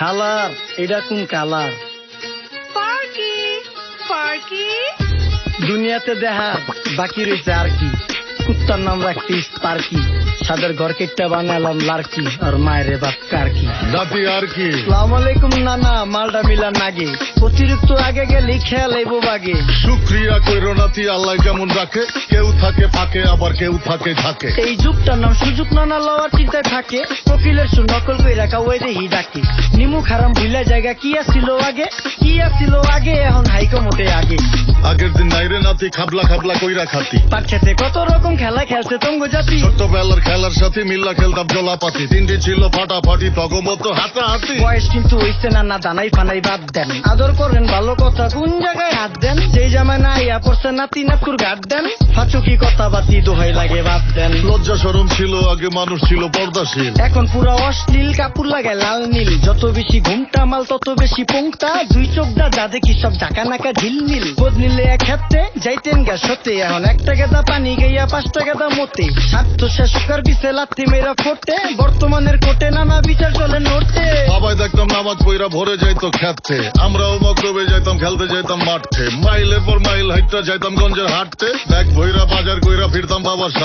হালার এটা কোন কালার? ফার্কি ফার্কি দুনিয়াতে দেখা বাকি রয়েছে আর কি। কুত্তার নাম রাখছি স্পার্কি, সাদের ঘর কেটটা বানালাম লার্কি, আর মায়ের বাপ কার্কি। নাতি আর কি? সালাম আলাইকুম নানা, মালটা মিলার নাগে, অতিরিক্ত আগে গেলে খেয়াল আইব বাগে। শুক্রিয়া কইরো নাতি, আল্লাহ কেমন রাখে, কেউ থাকে ফাঁকে আবার কেউ থাকে ঝাঁকে। এই যুগটার নাম সুযোগ নানা লওয়ার চিন্তায় থাকে, কোকিলের সুর নকল করে রাখা ওই দেহি ডাকে। নিমু খারাম ভুলা জায়গা কি আসছিল আগে, কি আসছিল আগে, এখন হাইকো মোটে আগে। আগের দিন নাইরে নাতি খাবলা খাবলা কইরা খাতি, পাট খেতে কত রকম খেলা খেলছে তঙ্গ জাতি। ছোট্টবেলার খেলার সাথে মিল্লা খেলতাম জলাপাতি, তিনটি ছিল ফাটাফাটি তগমত হাতাহাতি। বয়স কিন্তু হইছে না, না দানাই ফানাই বাদ দেন, আদর করেন ভালো কথা কোন জায়গায় হাত দেন। যেই জামায় না ইয়া পড়ছে নাতি নাতকুর ঘাট দেন, ফাঁচুকি কথা বাতি দোহাই লাগে বাদ দেন। লজ্জা শরম ছিল আগে, মানুষ ছিল পর্দাশীল, এখন পুরা অশ্লীল, কাপড় লাগায় লাল নীল। যত বেশি ঘুমটা মাল তত বেশি পোংটা, দুই চোখটা যা দেখি সব ঢাকা নাকা ঝিলমিল। বোধ নিলে এক হাতে যাইতেন গ্যাস হতে, এখন একটা গেদা পানি গাইয়া 5টা গেদা মতে। স্বার্থ শেষ কার পিছে লাথি মেরা ফোটে, বর্তমানের কোটে নানা বিচার চলে নড়তে। সবাই দেখতাম নামাজ পইরা ভরে যাইতো খেতে, আমরাও মক্তবে যাইতাম, খেলতে যাইতাম মাঠে, মাইলের পর মাইল হাইটটা যাইতাম গঞ্জের হাটতে, ব্যাগ ভইরা বাজার কইরা ফিরতাম বাবার